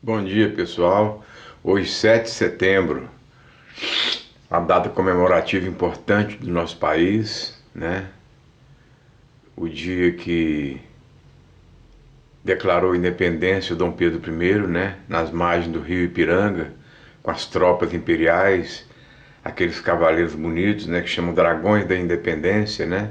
Bom dia, pessoal. Hoje, 7 de setembro, uma data comemorativa importante do nosso país, né? O dia que declarou a independência o Dom Pedro I, né? Nas margens do rio Ipiranga, com as tropas imperiais, aqueles cavaleiros bonitos, né? Que chamam Dragões da Independência, né?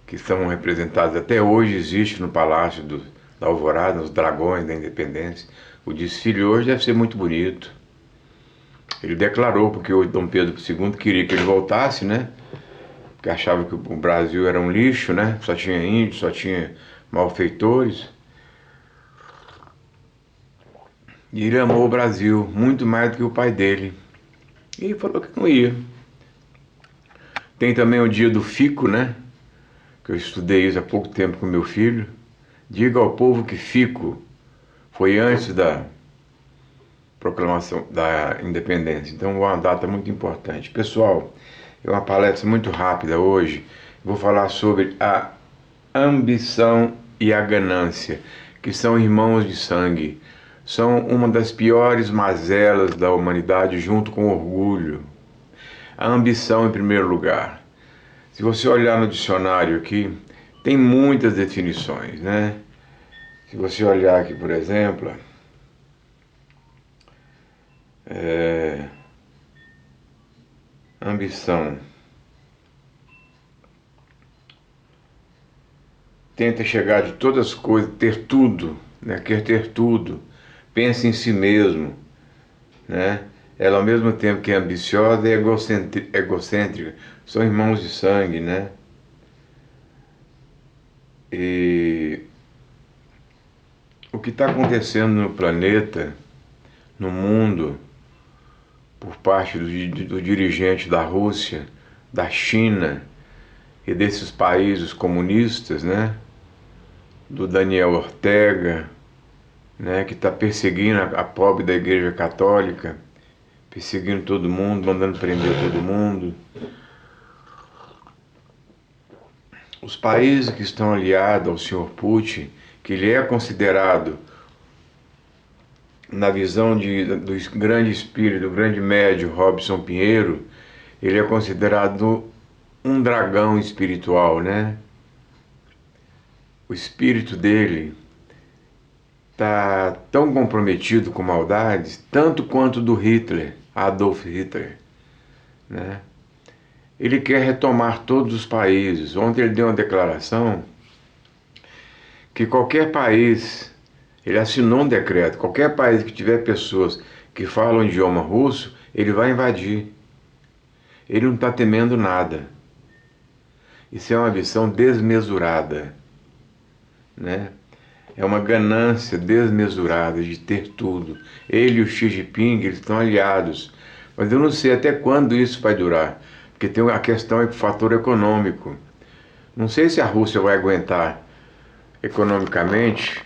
Que são representados até hoje, existe no Palácio da Alvorada, os Dragões da Independência. O desfile hoje deve ser muito bonito. Ele declarou, porque o Dom Pedro II queria que ele voltasse, né? Porque achava que o Brasil era um lixo, né? Só tinha índios, só tinha malfeitores. E ele amou o Brasil muito mais do que o pai dele. E falou que não ia. Tem também o dia do Fico, né? Que eu estudei isso há pouco tempo com meu filho. Diga ao povo que Fico foi antes da proclamação da independência. Então, é uma data muito importante. Pessoal, é uma palestra muito rápida hoje. Vou falar sobre a ambição e a ganância, que são irmãos de sangue. São uma das piores mazelas da humanidade, junto com o orgulho. A ambição, em primeiro lugar. Se você olhar no dicionário aqui, tem muitas definições, né? Se você olhar aqui, por exemplo, ambição. Tenta chegar de todas as coisas, ter tudo, né? Quer ter tudo. Pensa em si mesmo, né? Ela, ao mesmo tempo que é ambiciosa e egocêntrica, são irmãos de sangue, né? E o que está acontecendo no planeta, no mundo, por parte do dirigente da Rússia, da China e desses países comunistas, né? Do Daniel Ortega, né? Que está perseguindo a pobre da Igreja Católica, perseguindo todo mundo, mandando prender todo mundo. Os países que estão aliados ao senhor Putin, que ele é considerado, na visão do grande espírito, do grande médio Robson Pinheiro, ele é considerado um dragão espiritual, né? O espírito dele está tão comprometido com maldades, tanto quanto do Hitler, Adolf Hitler, né? Ele quer retomar todos os países. Ontem ele deu uma declaração que qualquer país, ele assinou um decreto, qualquer país que tiver pessoas que falam idioma russo, ele vai invadir. Ele não está temendo nada. Isso é uma ambição desmesurada, né? É uma ganância desmesurada de ter tudo. Ele e o Xi Jinping, eles estão aliados. Mas eu não sei até quando isso vai durar. Porque tem a questão é o fator econômico. Não sei se a Rússia vai aguentar economicamente,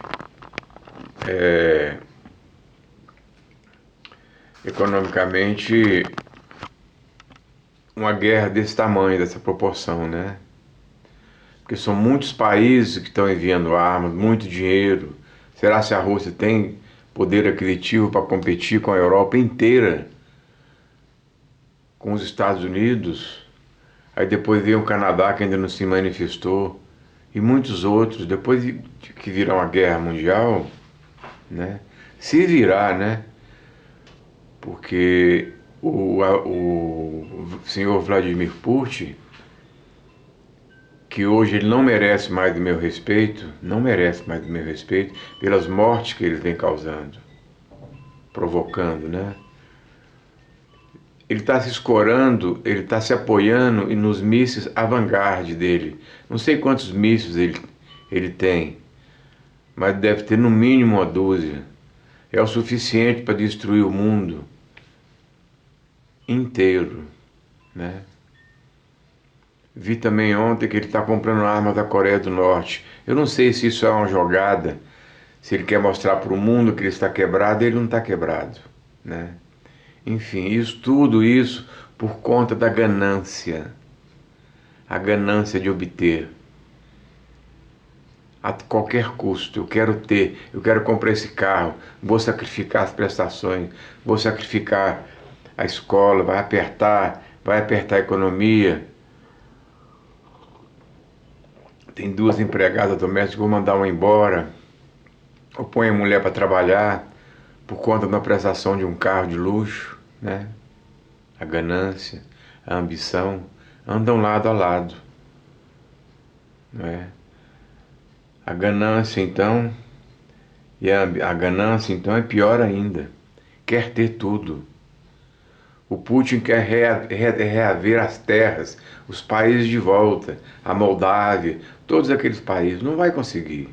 economicamente uma guerra desse tamanho, dessa proporção, né? Porque são muitos países que estão enviando armas, muito dinheiro. Será se a Rússia tem poder aquisitivo para competir com a Europa inteira, com os Estados Unidos? Aí depois vem o Canadá, que ainda não se manifestou, e muitos outros. Depois que virar uma guerra mundial, né? Se virar, né? Porque o senhor Vladimir Putin, que hoje ele não merece mais do meu respeito, não merece mais do meu respeito, pelas mortes que ele vem causando, provocando, né? Ele está se escorando, ele está se apoiando nos mísseis avant-garde dele. Não sei quantos mísseis ele tem, mas deve ter no mínimo uma dúzia. É o suficiente para destruir o mundo inteiro, né? Vi também ontem que ele está comprando armas da Coreia do Norte. Eu não sei se isso é uma jogada, se ele quer mostrar para o mundo que ele está quebrado, ele não está quebrado, né? Enfim, tudo isso por conta da ganância, a ganância de obter. a qualquer custo. Eu quero comprar esse carro, vou sacrificar as prestações, vou sacrificar a escola, vai apertar a economia. Tem 2 empregadas domésticas, vou mandar uma embora. Ou põe a mulher para trabalhar por conta da prestação de um carro de luxo, né? A ganância, a ambição andam lado a lado, não é? A ganância então, a ganância então é pior ainda. Quer ter tudo. O Putin quer reaver as terras, os países de volta, a Moldávia, todos aqueles países. Não vai conseguir.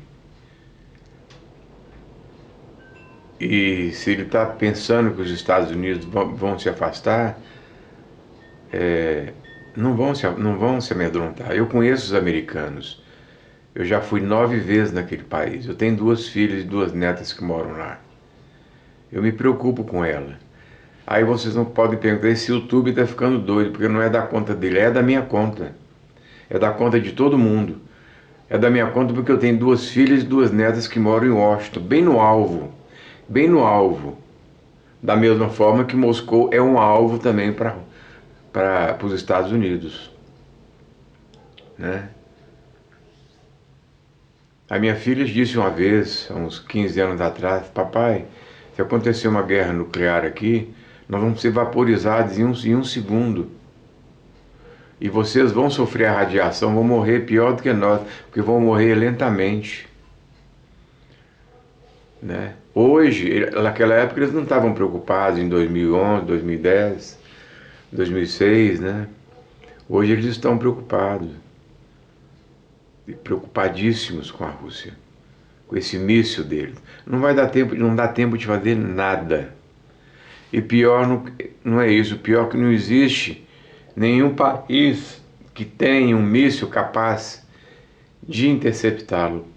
E se ele está pensando que os Estados Unidos vão se afastar, não vão se amedrontar. Eu conheço os americanos. Eu já fui 9 vezes naquele país. Eu tenho 2 filhas e 2 netas que moram lá. Eu me preocupo com ela. Aí vocês não podem perguntar, esse YouTube está ficando doido, porque não é da conta dele, é da minha conta. É da conta de todo mundo. É da minha conta porque eu tenho 2 filhas e 2 netas que moram em Washington, bem no alvo. Bem no alvo. Da mesma forma que Moscou é um alvo também para os Estados Unidos, né? A minha filha disse uma vez, há uns 15 anos atrás, papai, se acontecer uma guerra nuclear aqui, nós vamos ser vaporizados em um segundo. E vocês vão sofrer a radiação, vão morrer pior do que nós, porque vão morrer lentamente, né? Hoje, naquela época, eles não estavam preocupados em 2011, 2010, 2006, né? Hoje eles estão preocupados, preocupadíssimos com a Rússia, com esse míssil deles. Não dá tempo de fazer nada. E pior não é isso, pior que não existe nenhum país que tenha um míssil capaz de interceptá-lo,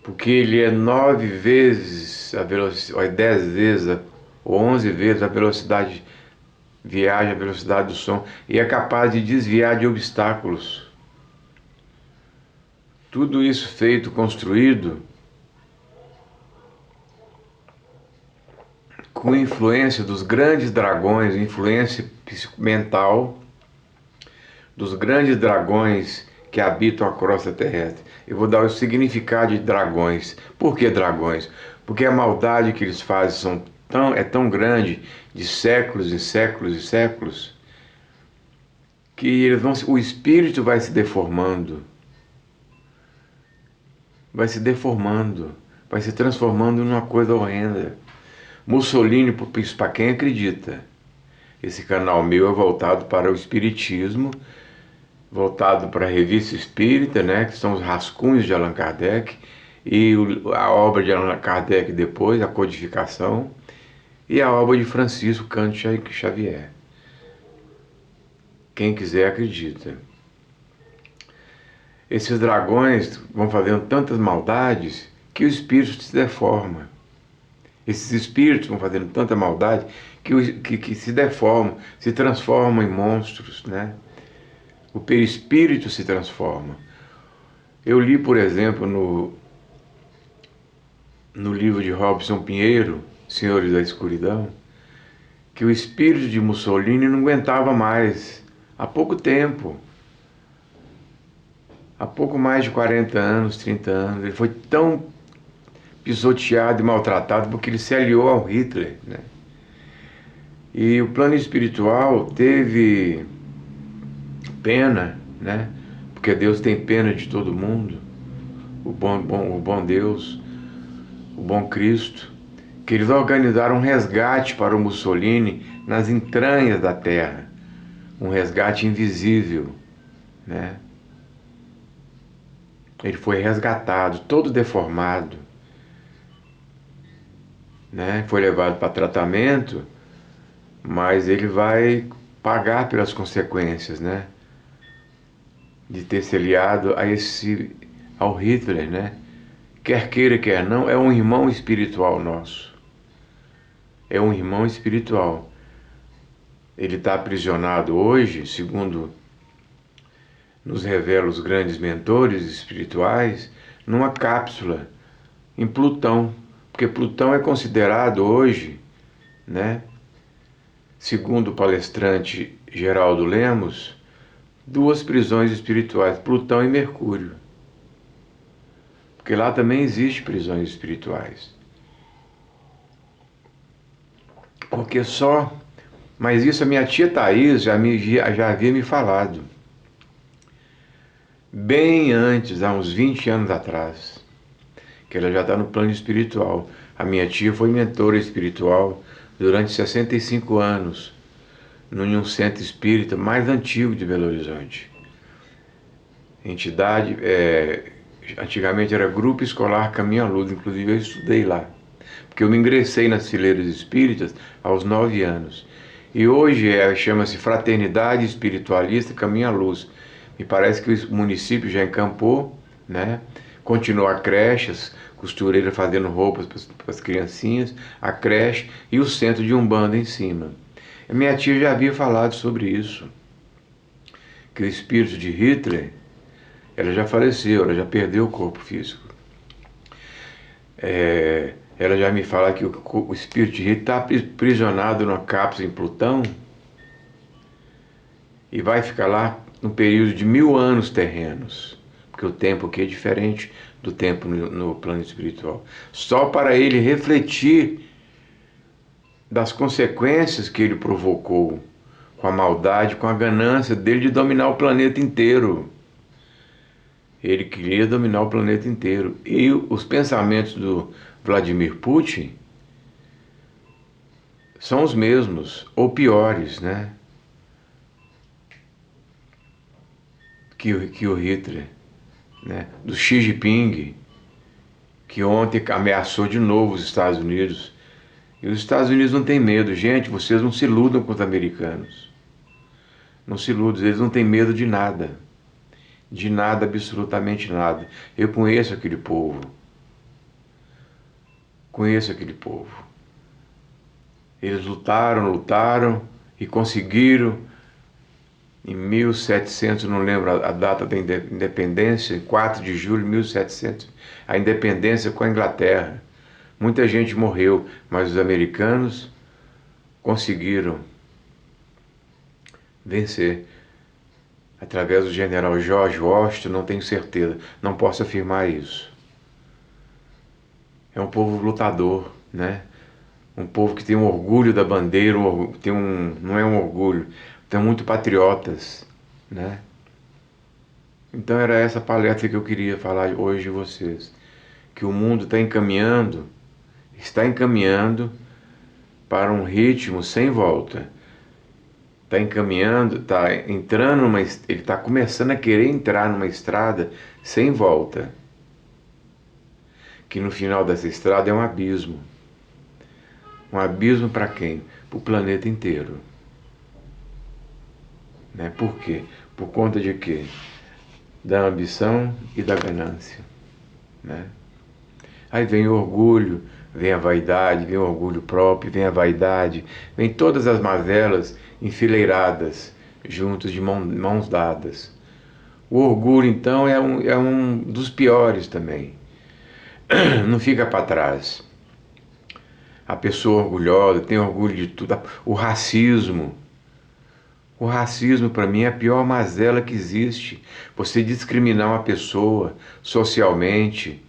porque ele é 9 vezes a velocidade, ou 10 vezes, ou 11 vezes a velocidade, viaja a velocidade do som, e é capaz de desviar de obstáculos. Tudo isso feito, construído, com influência dos grandes dragões, influência mental dos grandes dragões que habitam a crosta terrestre. Eu vou dar o significado de dragões. Por que dragões? Porque a maldade que eles fazem é tão grande, de séculos e séculos e séculos, que o espírito vai se deformando. Vai se deformando, vai se transformando numa coisa horrenda. Mussolini, para quem acredita, esse canal meu é voltado para o espiritismo, voltado para a revista espírita, né, que são os rascunhos de Allan Kardec, e a obra de Allan Kardec depois, a codificação, e a obra de Francisco Cândido Xavier. Quem quiser acredita. Esses dragões vão fazendo tantas maldades que o espírito se deforma. Esses espíritos vão fazendo tanta maldade que se deformam, se transformam em monstros, né? O perispírito se transforma. Eu li, por exemplo, no livro de Robson Pinheiro, Senhores da Escuridão, que o espírito de Mussolini não aguentava mais, há pouco tempo. Há pouco mais de 40 anos, 30 anos, ele foi tão pisoteado e maltratado porque ele se aliou ao Hitler, né? E o plano espiritual teve pena, né? Porque Deus tem pena de todo mundo, o bom Deus, o bom Cristo, que eles organizaram um resgate para o Mussolini nas entranhas da terra, um resgate invisível, né? Ele foi resgatado, todo deformado, né? Foi levado para tratamento, mas ele vai pagar pelas consequências, né? De ter se aliado ao Hitler, né? Quer queira, quer não, é um irmão espiritual nosso. É um irmão espiritual. Ele está aprisionado hoje, segundo nos revela os grandes mentores espirituais, numa cápsula em Plutão, porque Plutão é considerado hoje, né, segundo o palestrante Geraldo Lemos, duas prisões espirituais, Plutão e Mercúrio. Porque lá também existem prisões espirituais. Porque só... Mas isso a minha tia Thaís já havia me falado. Bem antes, há uns 20 anos atrás. Que ela já está no plano espiritual. A minha tia foi mentora espiritual durante 65 anos, num centro espírita mais antigo de Belo Horizonte. Entidade, antigamente era Grupo Escolar Caminho à Luz, inclusive eu estudei lá. Porque eu me ingressei nas fileiras espíritas aos 9 anos. E hoje chama-se Fraternidade Espiritualista Caminho à Luz. Me parece que o município já encampou, né? Continua a creches, costureira fazendo roupas para as criancinhas, a creche e o centro de Umbanda em cima. A minha tia já havia falado sobre isso, que o espírito de Hitler, ela já faleceu, ela já perdeu o corpo físico. Ela já me fala que o espírito de Hitler está aprisionado numa cápsula em Plutão e vai ficar lá no período de 1000 anos terrenos, porque o tempo aqui é diferente do tempo no plano espiritual, só para ele refletir das consequências que ele provocou com a maldade, com a ganância dele de dominar o planeta inteiro. Ele queria dominar o planeta inteiro. E os pensamentos do Vladimir Putin são os mesmos, ou piores, né? Que o Hitler, né? Do Xi Jinping, que ontem ameaçou de novo os Estados Unidos. E os Estados Unidos não têm medo. Gente, vocês não se iludam com os americanos. Não se iludam, eles não têm medo de nada. De nada, absolutamente nada. Eu conheço aquele povo. Conheço aquele povo. Eles lutaram e conseguiram, em 1700, não lembro a data da independência, 4 de julho de 1700, a independência com a Inglaterra. Muita gente morreu, mas os americanos conseguiram vencer. Através do general George Washington, não tenho certeza, não posso afirmar isso. É um povo lutador, né? Um povo que tem um orgulho da bandeira, não é um orgulho, tem muito patriotas, né? Então era essa palestra que eu queria falar hoje de vocês, que o mundo está encaminhando para um ritmo sem volta. Está encaminhando, ele está começando a querer entrar numa estrada sem volta. Que no final dessa estrada é um abismo. Um abismo para quem? Para o planeta inteiro. Né? Por quê? Por conta de quê? Da ambição e da ganância. Né? Aí vem o orgulho, vem a vaidade, vem o orgulho próprio, vem a vaidade, vem todas as mazelas enfileiradas, juntos de mãos dadas. O orgulho, então, é um dos piores também. Não fica para trás. A pessoa orgulhosa tem orgulho de tudo. O racismo. O racismo, para mim, é a pior mazela que existe. Você discriminar uma pessoa socialmente,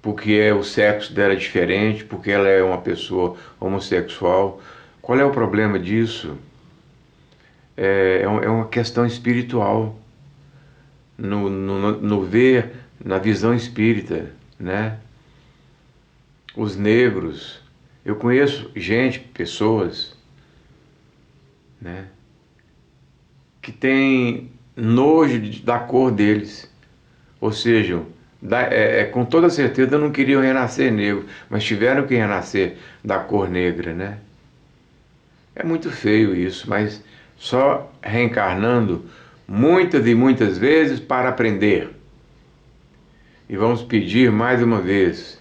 porque o sexo dela é diferente, porque ela é uma pessoa homossexual. Qual é o problema disso? É uma questão espiritual. No ver, na visão espírita, né? Os negros, eu conheço pessoas, né, que tem nojo da cor deles, ou seja, com toda certeza não queriam renascer negro, mas tiveram que renascer da cor negra, né? É muito feio isso, mas só reencarnando muitas e muitas vezes para aprender. E vamos pedir mais uma vez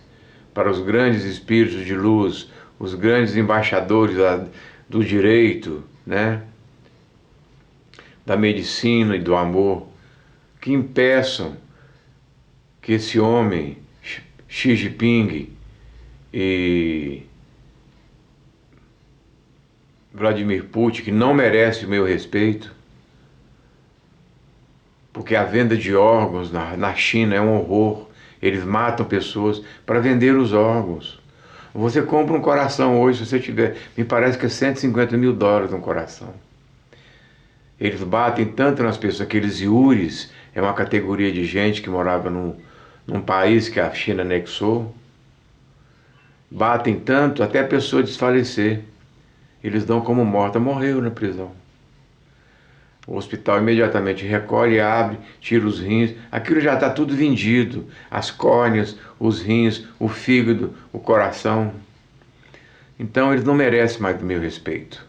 para os grandes espíritos de luz, os grandes embaixadores do direito, né? Da medicina e do amor, que impeçam que esse homem, Xi Jinping e Vladimir Putin, que não merece o meu respeito, porque a venda de órgãos na China é um horror. Eles matam pessoas para vender os órgãos. Você compra um coração hoje, se você tiver, me parece que é $150.000 um coração. Eles batem tanto nas pessoas, aqueles iures, é uma categoria de gente que morava num país que a China anexou. Batem tanto até a pessoa desfalecer. Eles dão como morta, morreu na prisão. O hospital imediatamente recolhe, abre, tira os rins. Aquilo já está tudo vendido. As córneas, os rins, o fígado, o coração. Então eles não merecem mais do meu respeito,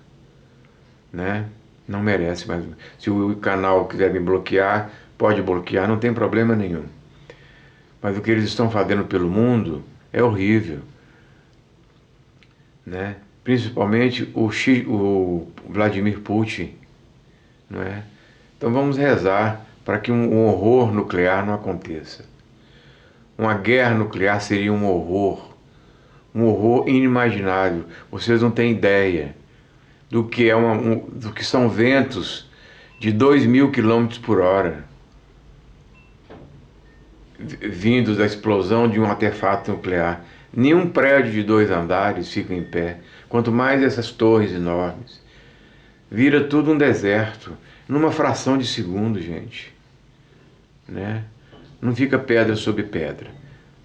né? Não merece mais. Se o canal quiser me bloquear, pode bloquear, não tem problema nenhum. Mas o que eles estão fazendo pelo mundo é horrível, né? Principalmente o Vladimir Putin, não é? Então vamos rezar para que um horror nuclear não aconteça. Uma guerra nuclear seria um horror inimaginável. Vocês não têm ideia do que do que são ventos de 2.000 quilômetros por hora vindos da explosão de um artefato nuclear. Nenhum prédio de 2 andares fica em pé, quanto mais essas torres enormes. Vira tudo um deserto, numa fração de segundo, gente, né? Não fica pedra sobre pedra.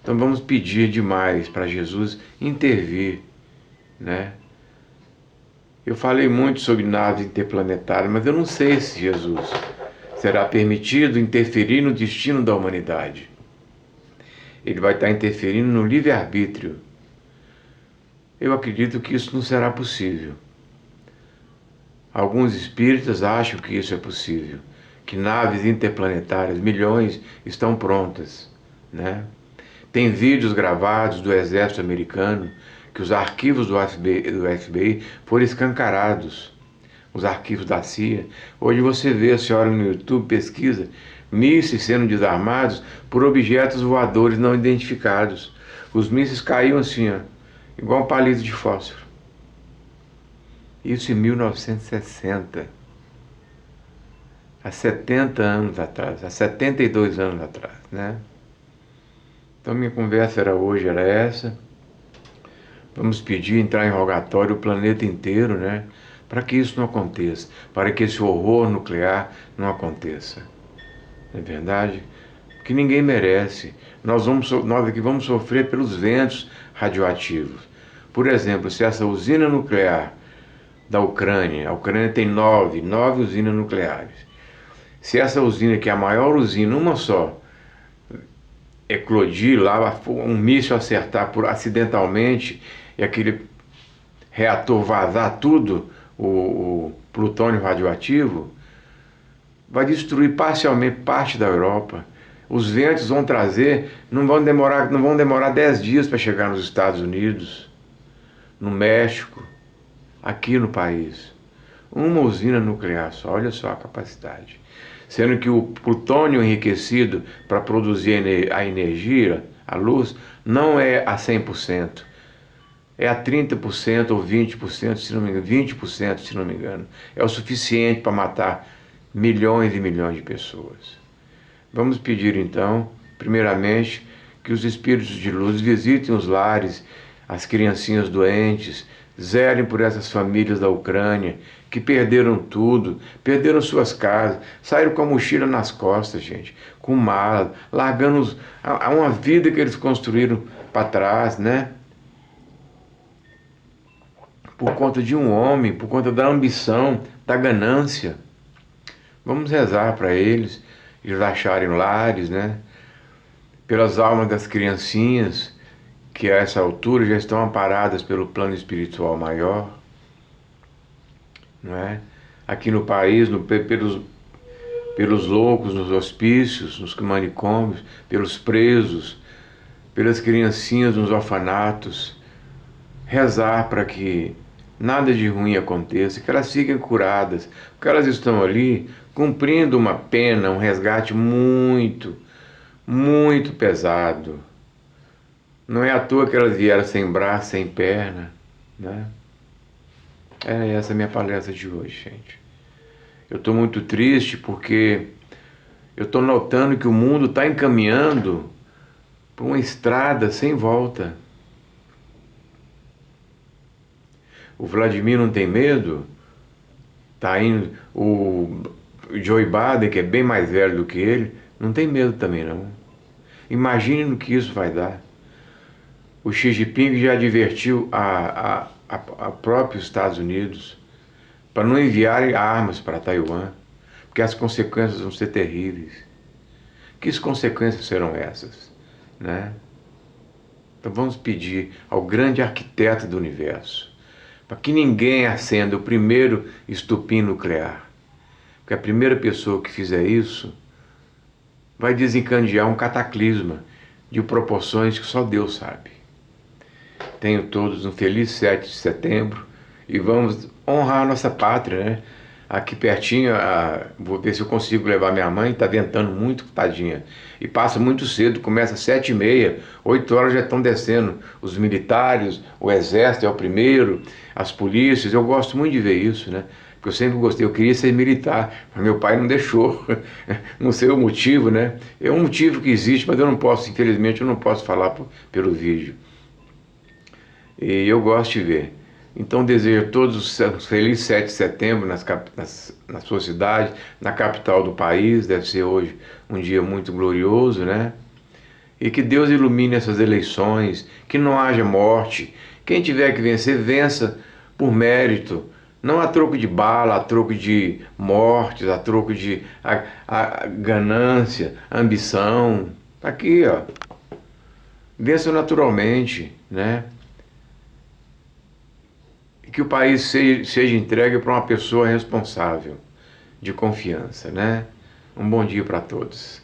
Então vamos pedir demais para Jesus intervir, né? Eu falei muito sobre naves interplanetárias, mas eu não sei se Jesus será permitido interferir no destino da humanidade. Ele vai estar interferindo no livre-arbítrio. Eu acredito que isso não será possível. Alguns espíritas acham que isso é possível, que naves interplanetárias, milhões, estão prontas, né? Tem vídeos gravados do exército americano, que os arquivos do FBI foram escancarados, os arquivos da CIA. Hoje você vê, a senhora no YouTube, pesquisa, mísseis sendo desarmados por objetos voadores não identificados. Os mísseis caíam assim, ó, igual um palito de fósforo. Isso em 1960. Há 70 anos atrás, há 72 anos atrás, né? Então minha conversa era essa. Vamos pedir, entrar em rogatório o planeta inteiro, né? Para que isso não aconteça, para que esse horror nuclear não aconteça. Não é verdade? Que ninguém merece. Nós aqui vamos sofrer pelos ventos radioativos. Por exemplo, se essa usina nuclear da Ucrânia, a Ucrânia tem nove usinas nucleares. Se essa usina, que é a maior usina, uma só, eclodir lá, um míssil acertar acidentalmente e aquele reator vazar tudo, o plutônio radioativo, vai destruir parcialmente parte da Europa. Os ventos vão trazer, não vão demorar 10 dias para chegar nos Estados Unidos, no México, aqui no país. Uma usina nuclear só, olha só a capacidade. Sendo que o plutônio enriquecido para produzir a energia, a luz, não é a 100%. É a 30% ou 20%, se não me engano, 20%, se não me engano. É o suficiente para matar milhões e milhões de pessoas. Vamos pedir então, primeiramente, que os espíritos de luz visitem os lares, as criancinhas doentes, zelem por essas famílias da Ucrânia, que perderam tudo, perderam suas casas, saíram com a mochila nas costas, gente, com mala, largando uma vida que eles construíram para trás, né? Por conta de um homem, por conta da ambição, da ganância. Vamos rezar para eles acharem lares, né? Pelas almas das criancinhas, que a essa altura já estão amparadas pelo plano espiritual maior, não é? Aqui no país, pelos loucos nos hospícios, nos manicômios, pelos presos, pelas criancinhas nos orfanatos, rezar para que nada de ruim aconteça, que elas fiquem curadas, porque elas estão ali cumprindo uma pena, um resgate muito, muito pesado. Não é à toa que elas vieram sem braço, sem perna, né? É essa a minha palestra de hoje, gente. Eu estou muito triste porque eu estou notando que o mundo está encaminhando para uma estrada sem volta. O Vladimir não tem medo? Tá indo. O Joe Biden, que é bem mais velho do que ele, não tem medo também não. Imagine no que isso vai dar. O Xi Jinping já advertiu a próprios Estados Unidos para não enviarem armas para Taiwan, porque as consequências vão ser terríveis. Que consequências serão essas, né? Então vamos pedir ao grande arquiteto do universo para que ninguém acenda o primeiro estupim nuclear, porque a primeira pessoa que fizer isso vai desencadear um cataclisma de proporções que só Deus sabe. Tenham todos um feliz 7 de setembro e vamos honrar a nossa pátria, né? Aqui pertinho, vou ver se eu consigo levar minha mãe, está ventando muito, tadinha. E passa muito cedo, começa às 7h30, 8 horas já estão descendo os militares, o exército é o primeiro, as polícias, eu gosto muito de ver isso, né? Porque eu sempre gostei, eu queria ser militar, mas meu pai não deixou, não sei o motivo, né? É um motivo que existe, mas eu não posso, infelizmente, eu não posso falar pelo vídeo. E eu gosto de ver. Então desejo a todos um feliz 7 de setembro na sua cidade, na capital do país, deve ser hoje um dia muito glorioso, né? E que Deus ilumine essas eleições, que não haja morte. Quem tiver que vencer, vença por mérito, não a troco de bala, a troco de mortes, a troco de a ganância, ambição. Tá aqui, ó. Vença naturalmente, né? Que o país seja entregue para uma pessoa responsável, de confiança, né? Um bom dia para todos.